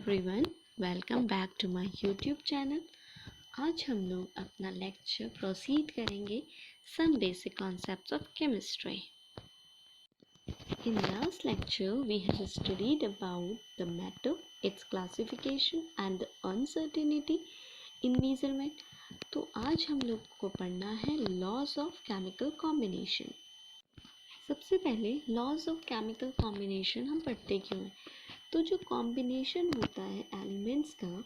Everyone, welcome back to my YouTube channel. आज हम लोग अपना लेक्चर प्रोसीड करेंगे some basic concepts of chemistry. In last lecture we have studied about the matter, its classification and the uncertainty in measurement. तो आज हम लोग को पढ़ना है लॉज ऑफ केमिकल कॉम्बिनेशन। सबसे पहले लॉज ऑफ केमिकल कॉम्बिनेशन हम पढ़ते क्यों हैं? तो जो कॉम्बिनेशन होता है एलिमेंट्स का,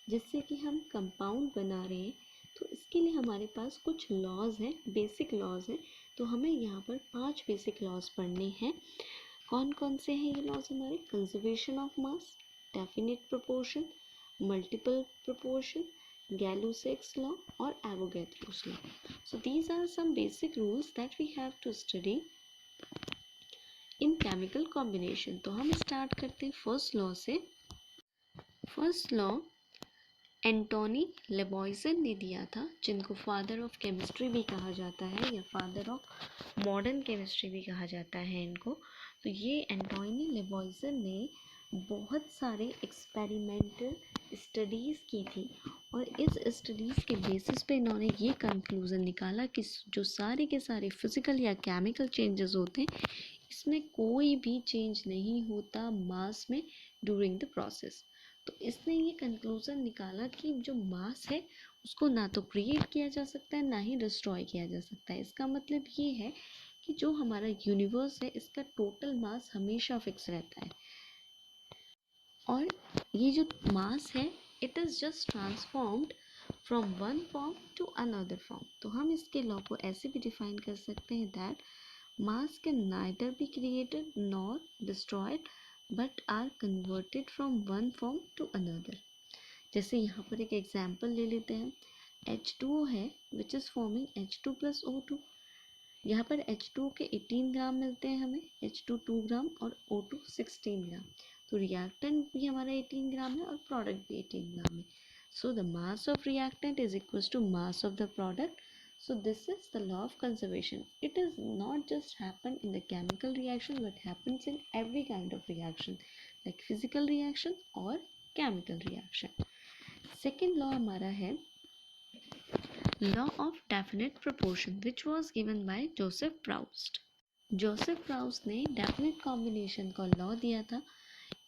जिससे कि हम कंपाउंड बना रहे हैं, तो इसके लिए हमारे पास कुछ लॉज हैं, बेसिक लॉज हैं। तो हमें यहाँ पर 5 बेसिक लॉज पढ़ने हैं। कौन कौन से हैं ये लॉज हमारे? Conservation of mass, definite proportion, multiple proportion, Gay-Lussac's law और Avogadro's law. So these are some basic rules that we have to study in chemical combination. तो हम स्टार्ट करते हैं फर्स्ट लॉ से। फर्स्ट लॉ एंटोनी लेबॉयजन ने दिया था, जिनको फादर ऑफ केमिस्ट्री भी कहा जाता है या फादर ऑफ मॉडर्न केमिस्ट्री भी कहा जाता है इनको। तो ये एंटोनी लेबॉयजन ने बहुत सारे एक्सपेरिमेंटल स्टडीज़ की थी और इस स्टडीज़ के बेसिस पे इन्होंने ये कंक्लूज़न निकाला कि जो सारे के सारे फिज़िकल या केमिकल चेंजेस होते हैं, इसमें कोई भी चेंज नहीं होता मास में ड्यूरिंग द प्रोसेस। तो इसने ये कंक्लूज़न निकाला कि जो मास है उसको ना तो क्रिएट किया जा सकता है ना ही डिस्ट्रॉय किया जा सकता है। इसका मतलब ये है कि जो हमारा यूनिवर्स है इसका टोटल मास हमेशा फिक्स रहता है और ये जो मास है it is just transformed from one form to another form. तो हम इसके लॉ को ऐसे भी डिफाइन कर सकते हैं that mass can neither be created nor destroyed but are converted from one form to another। जैसे यहाँ पर एक एग्जाम्पल ले लेते हैं, H2O है which is forming H2 plus O2। यहाँ पर H2O के 18 ग्राम मिलते हैं हमें, H2 2 ग्राम और O2 16 ग्राम। तो रिएक्टेंट भी हमारा 18 ग्राम है और प्रोडक्ट भी 18 ग्राम है। So the mass of reactant is equal to mass of the product. So this is the law of conservation. It is not just happen in the chemical reaction but happens in every kind of reaction like physical reaction or chemical reaction. Second law हमारा है law of definite proportion which was given by Joseph Proust. Joseph Proust ने definite combination का law दिया था।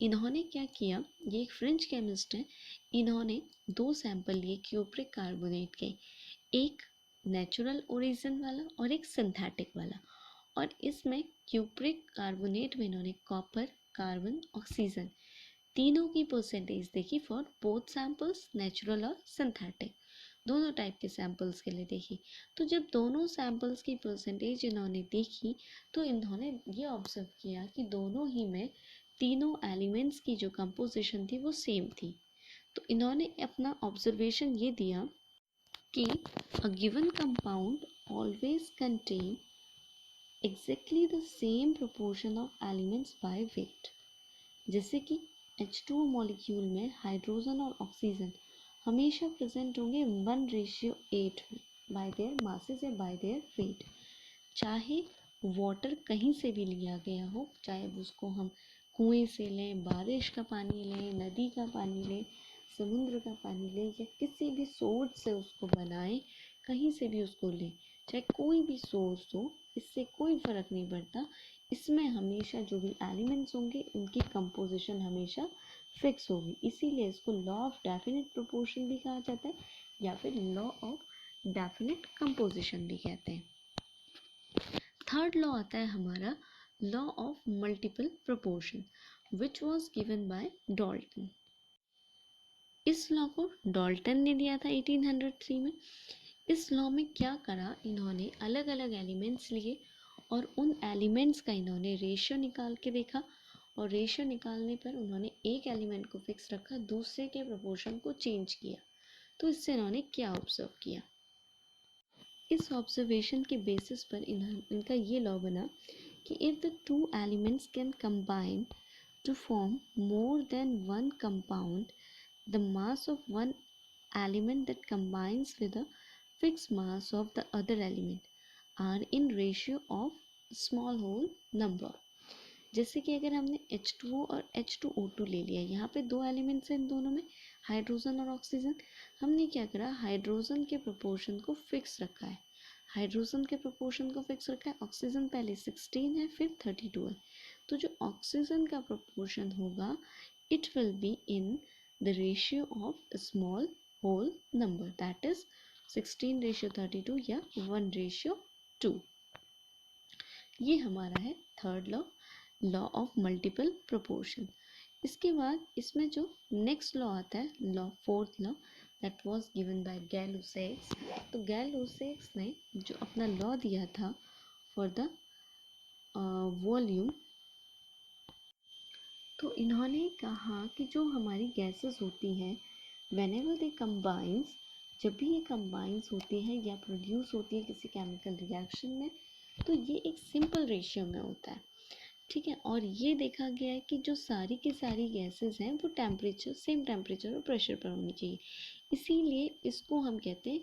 इन्होंने क्या किया, ये एक फ्रेंच केमिस्ट है, इन्होंने 2 सैंपल लिए क्यूप्रिक कार्बोनेट के, एक नेचुरल ओरिजिन वाला और एक सिंथेटिक वाला। और इसमें क्यूप्रिक कार्बोनेट में इन्होंने कॉपर, कार्बन, ऑक्सीजन तीनों की परसेंटेज देखी फॉर बोथ सैंपल्स, नेचुरल और सिंथेटिक, दोनों टाइप के सैंपल्स के लिए देखी। तो जब दोनों सैंपल्स की परसेंटेज इन्होंने देखी तो इन्होंने ये ऑब्जर्व किया कि दोनों ही में तीनों एलिमेंट्स की जो कंपोजिशन थी वो सेम थी। तो इन्होंने अपना ऑब्जर्वेशन ये दिया कि a given compound always contain exactly the same proportion of elements by weight। जैसे कि H2O मॉलिक्यूल में हाइड्रोजन और ऑक्सीजन हमेशा प्रेजेंट होंगे 1:8 में बाय देयर मासेस या बाय देयर वेट। चाहे वाटर कहीं से भी लिया गया हो, चाहे उसको हम कुएं से लें, बारिश का पानी लें, नदी का पानी लें, समुद्र का पानी लें या किसी भी सोर्स से उसको बनाएं, कहीं से भी उसको लें, चाहे कोई भी सोर्स हो, इससे कोई फ़र्क नहीं पड़ता। इसमें हमेशा जो भी एलिमेंट्स होंगे उनकी कंपोजिशन हमेशा फिक्स होगी। इसीलिए इसको लॉ ऑफ डेफिनेट प्रोपोर्शन भी कहा जाता है या फिर लॉ ऑफ डेफिनेट कंपोजिशन भी कहते हैं। थर्ड लॉ आता है हमारा law of multiple proportion which was given by Dalton. इस लॉ को डाल्टन ने दिया था 1803 में। इस लॉ में क्या करा, इन्होंने अलग अलग एलिमेंट्स लिए और उन एलिमेंट्स का इन्होंने रेशियो निकाल के देखा और रेशियो निकालने पर उन्होंने एक एलिमेंट को फिक्स रखा, दूसरे के प्रोपोर्शन को चेंज किया। तो इससे इन्होंने क्या ऑब्जर्व किया, इस ऑब्जर्वेशन के बेसिस पर इनका ये लॉ बना कि if the 2 elements can combine to form more than one compound, the mass of one element that combines with the fixed mass of the other element are in ratio of small whole number। जैसे कि अगर हमने H2O और H2O2 ले लिया, यहाँ पे दो एलिमेंट्स हैं इन दोनों में, हाइड्रोजन और ऑक्सीजन। हमने क्या करा, हाइड्रोजन के प्रोपोर्शन को फिक्स रखा है, हाइड्रोजन के प्रोपोर्शन को फिक्स रखा है। ऑक्सीजन पहले 16 है, फिर 32 है। तो जो ऑक्सीजन का प्रोपोर्शन होगा, it will be in the ratio of small whole number, that is 16:32 या 1:2। ये हमारा है third law, law of multiple proportion. इसके बाद इसमें जो नेक्स्ट लॉ आता है, law fourth law, that was given by Gay-Lussac's. तो गैल-लुसाइक्स ने जो अपना लॉ दिया था फॉर द वॉल्यूम, तो इन्होंने कहा कि जो हमारी गैसेस होती हैं, व्हेनेवर दे कंबाइंस, जब भी ये कंबाइंस होती हैं या प्रोड्यूस होती है किसी केमिकल रिएक्शन में, तो ये एक सिंपल रेशियो में होता है, ठीक है। और ये देखा गया है कि जो सारी की सारी गैसेस हैं वो टेम्परेचर, सेम टेम्परेचर और प्रेशर पर होनी चाहिए। इसीलिए इसको हम कहते हैं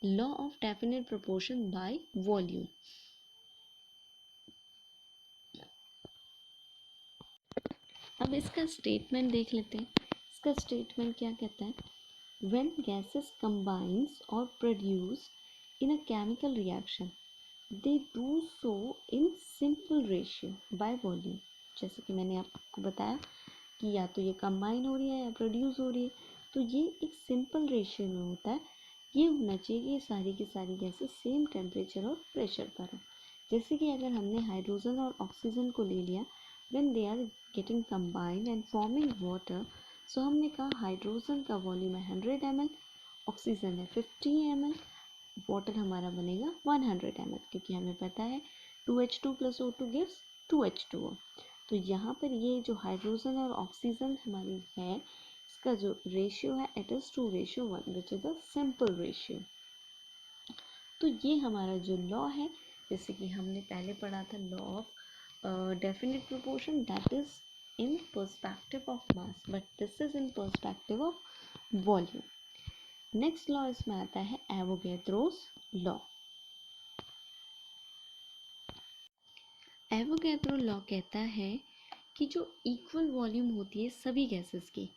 law of definite proportion by volume. अब इसका स्टेटमेंट देख लेते हैं। इसका स्टेटमेंट क्या कहता है, when gases combines or produce in a chemical reaction, they do so in simple ratio by volume। जैसे कि मैंने आपको बताया कि या तो ये कंबाइन हो रही है या प्रोड्यूस हो रही है, तो ये एक सिंपल रेशियो में होता है। ये होना चाहिए कि सारी की सारी गैसेस सेम टेम्परेचर और प्रेशर पर हो। जैसे कि अगर हमने हाइड्रोजन और ऑक्सीजन को ले लिया, when they are getting combined and forming water, सो हमने कहा हाइड्रोजन का वॉल्यूम है 100 ml, ऑक्सीजन है 50 ml, वाटर हमारा बनेगा 100 ml, क्योंकि हमें पता है 2H2 + O2 gives 2H2O। तो यहाँ पर ये जो हाइड्रोजन और ऑक्सीजन हमारी है, इसका जो रेशियो है it is 2:1, which is a simple ratio. तो ये हमारा जो लॉ है, जैसे कि हमने पहले पढ़ा था law of definite proportion, that is in perspective of mass, but this is in perspective of volume। Next law इसमें आता है एवोगैड्रोस लॉ। एवोगैड्रो लॉ कहता है कि जो इक्वल वॉल्यूम होती है सभी गैसेस की,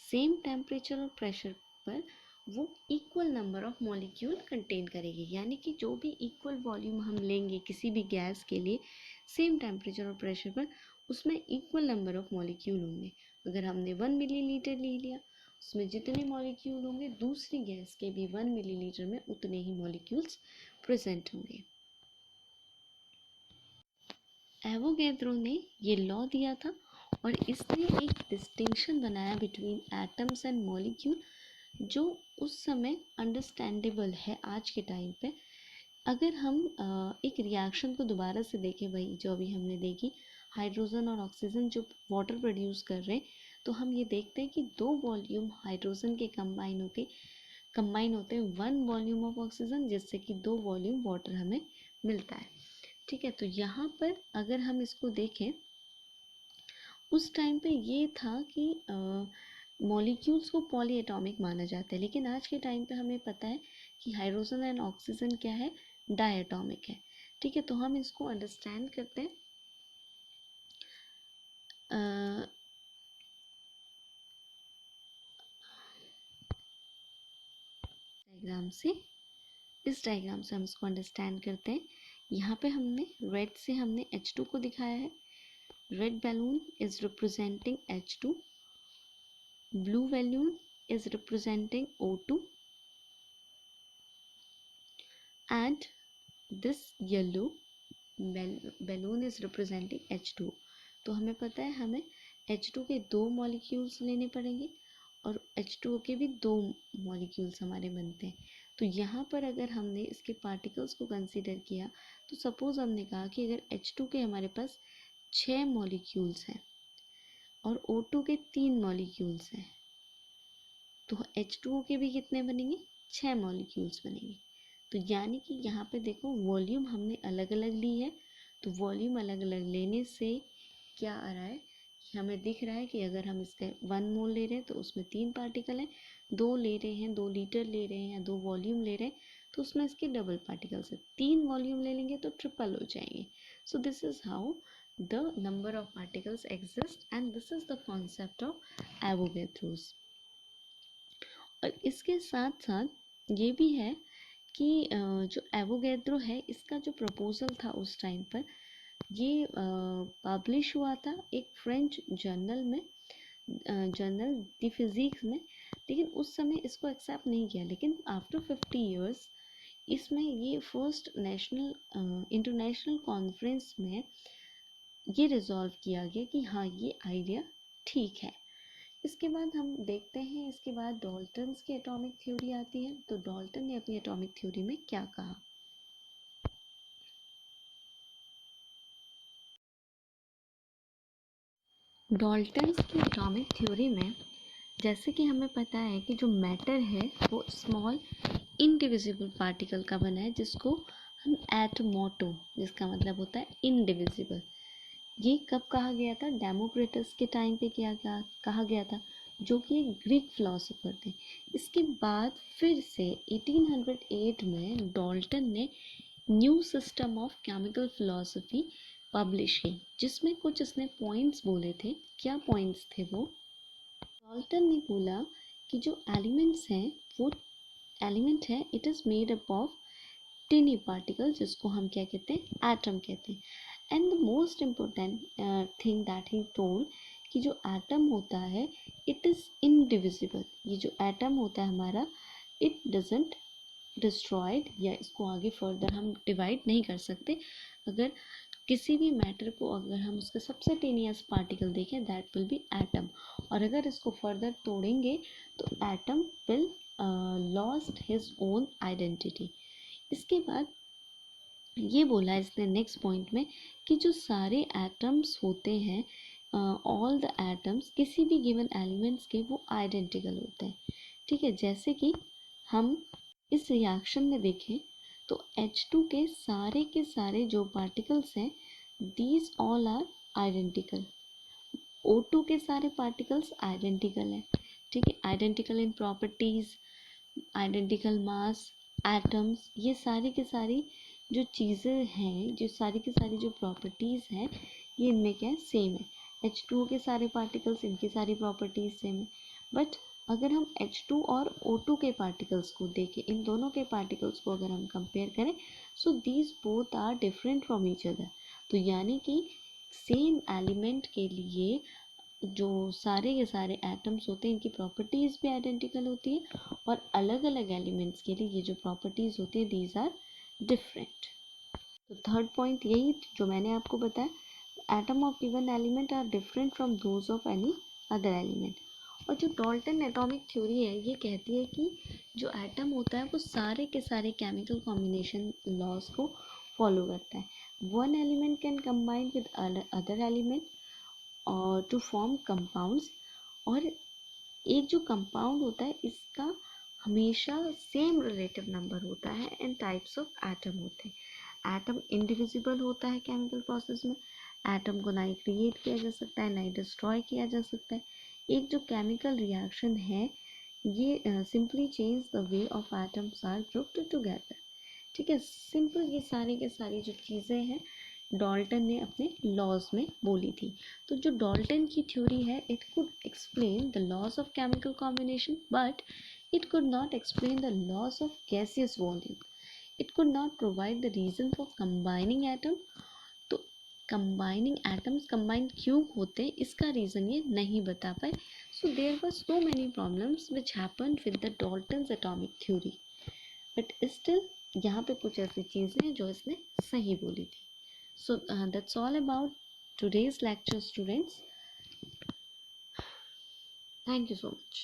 सेम टेम्परेचर और प्रेशर पर, वो equal number of molecule contain करेगी। यानी कि जो भी इक्वल वॉल्यूम हम लेंगे किसी भी गैस के लिए, सेम टेम्परेचर और प्रेशर पर, उसमें इक्वल नंबर ऑफ मॉलिक्यूल होंगे। अगर हमने 1 मिलीलीटर ले लिया, उसमें जितने मॉलिक्यूल होंगे दूसरी गैस के भी 1 मिलीलीटर में उतने ही मॉलिक्यूल्स प्रेजेंट होंगे। एवोगैड्रो ने ये लॉ दिया था और इसने एक डिस्टिंक्शन बनाया बिटवीन एटम्स एंड मॉलिक्यूल, जो उस समय अंडरस्टैंडेबल है आज के टाइम पे। अगर हम एक रिएक्शन को दोबारा से देखें, वही जो अभी हमने देखी, हाइड्रोजन और ऑक्सीजन जो वाटर प्रोड्यूस कर रहे हैं, तो हम ये देखते हैं कि दो वॉल्यूम हाइड्रोजन के कंबाइन होते हैं 1 वॉल्यूम ऑफ ऑक्सीजन, जिससे कि 2 वॉल्यूम वाटर हमें मिलता है, ठीक है। तो यहाँ पर अगर हम इसको देखें, उस टाइम पे ये था कि मॉलिक्यूल्स को पॉली एटॉमिक माना जाता है, लेकिन आज के टाइम पे हमें पता है कि हाइड्रोजन एंड ऑक्सीजन क्या है, डायटॉमिक है, ठीक है। तो हम इसको अंडरस्टैंड करते हैं डायग्राम से। इस डायग्राम से हम इसको अंडरस्टैंड करते हैं। यहाँ पे हमने रेड से हमने H2 को दिखाया है। Red balloon is representing H2, blue balloon is representing O2 and this yellow balloon is representing H2। तो हमें पता है हमें H2 के 2 मॉलिक्यूल्स लेने पड़ेंगे और H2O के भी 2 मॉलिक्यूल्स हमारे बनते हैं। तो यहाँ पर अगर हमने इसके पार्टिकल्स को कंसीडर किया, तो सपोज हमने कहा कि अगर H2 के हमारे पास 6 मॉलिक्यूल्स हैं और O2 के 3 मॉलिक्यूल्स हैं, तो H2O के भी कितने बनेंगे, 6 मॉलिक्यूल्स बनेंगे। तो यानी कि यहाँ पे देखो वॉल्यूम हमने अलग अलग ली है, तो वॉल्यूम अलग अलग लेने से क्या आ रहा है कि हमें दिख रहा है कि अगर हम इसका 1 मोल ले रहे हैं तो उसमें 3 पार्टिकल हैं, 2 ले रहे हैं, 2 लीटर ले रहे हैं या 2 वॉल्यूम ले रहे हैं तो उसमें इसके डबल पार्टिकल्स है, 3 वॉल्यूम ले लेंगे तो ट्रिपल हो जाएंगे। So this is how the number of particles exist, and this is the concept of Avogadro's. और इसके साथ साथ ये भी है कि जो एवोगैड्रो है इसका जो प्रपोजल था उस टाइम पर, ये पब्लिश हुआ था एक फ्रेंच जर्नल में, जर्नल द फिजिक्स में, लेकिन उस समय इसको एक्सेप्ट नहीं किया। लेकिन आफ्टर 50 इयर्स इसमें ये फर्स्ट नेशनल इंटरनेशनल कॉन्फ्रेंस में ये रिजॉल्व किया गया कि हाँ ये आइडिया ठीक है। इसके बाद हम देखते हैं, इसके बाद डाल्टन्स की एटॉमिक थ्योरी आती है। तो डाल्टन ने अपनी एटॉमिक थ्योरी में क्या कहा? डाल्टन्स की एटॉमिक थ्योरी में जैसे कि हमें पता है कि जो मैटर है वो स्मॉल इनडिविजिबल पार्टिकल का बना है, जिसको हम एटमोटो, जिसका मतलब होता है इनडिविजिबल। ये कब कहा गया था? डेमोक्रिटस के टाइम पे कहा गया था, जो कि एक ग्रीक फिलोसोफर थे। इसके बाद फिर से 1808 में डाल्टन ने new system of chemical philosophy publish की, जिसमें कुछ इसने पॉइंट्स बोले थे। क्या पॉइंट्स थे वो? डाल्टन ने बोला कि जो एलिमेंट्स हैं वो एलिमेंट है, it is made up of टिनी particle, जिसको हम क्या कहते हैं? एटम कहते हैं। And the most important thing that he told कि जो एटम होता है इट इज़ इनडिविजिबल। ये जो एटम होता है हमारा, इट डजेंट डिस्ट्रॉयड, या इसको आगे फर्दर हम डिवाइड नहीं कर सकते। अगर किसी भी मैटर को अगर हम उसका सबसे टेनियस पार्टिकल देखें, दैट विल बी एटम, और अगर इसको फर्दर तोड़ेंगे तो atom will lost his own identity. इसके बाद ये बोला इसने नेक्स्ट पॉइंट में कि जो सारे एटम्स होते हैं, ऑल द एटम्स किसी भी गिवन एलिमेंट्स के वो आइडेंटिकल होते हैं। ठीक है, जैसे कि हम इस रिएक्शन में देखें तो H2 के सारे जो पार्टिकल्स हैं, these all are identical. O2 के सारे पार्टिकल्स आइडेंटिकल हैं। ठीक है, identical in properties, identical mass, atoms, ये सारी की सारी जो चीज़ें हैं, जो सारी की सारी जो प्रॉपर्टीज़ हैं, ये इनमें क्या है? सेम है। H2O के सारे पार्टिकल्स, इनकी सारी प्रॉपर्टीज़ सेम है। बट अगर हम H2 और O2 के पार्टिकल्स को देखें, इन दोनों के पार्टिकल्स को अगर हम कंपेयर करें, so these both are different from each other. तो यानी कि सेम एलिमेंट के लिए जो सारे के सारे एटम्स होते हैं, इनकी प्रॉपर्टीज़ भी आइडेंटिकल होती है, और अलग अलग एलिमेंट्स के लिए ये जो प्रॉपर्टीज़ होती है, दीज आर डिफरेंट। तो थर्ड पॉइंट यही जो मैंने आपको बताया, atom of given element are different from those of any other element. और जो डाल्टन एटॉमिक थ्योरी है ये कहती है कि जो एटम होता है वो सारे के सारे केमिकल कॉम्बिनेशन लॉज को फॉलो करता है। One element can combine with other element और टू फॉर्म कंपाउंड्स, और एक जो कंपाउंड होता है इसका हमेशा सेम रिलेटिव नंबर होता है, एंड टाइप्स ऑफ एटम होते हैं। एटम इंडिविजिबल होता है केमिकल प्रोसेस में, एटम को ना ही क्रिएट किया जा सकता है ना ही डिस्ट्रॉय किया जा सकता है। एक जो केमिकल रिएक्शन है ये simply change the way of atoms are grouped together. ठीक है, सिंपल ये सारी के सारी जो चीज़ें हैं डाल्टन ने अपने लॉज में बोली थी। तो जो डाल्टन की थ्योरी है, it could explain the laws of chemical combination, but it could not explain the laws of gaseous volume. It could not provide the reason for combining atom. तो कंबाइनिंग एटम्स कंबाइन क्यों होते हैं, इसका reason ये नहीं बता पाए। So there were so many problems which happened with the Dalton's atomic theory, but still यहाँ पे कुछ ऐसी चीज़ें हैं जो इसने सही बोली थी। So that's all about today's lecture, students. Thank you so much.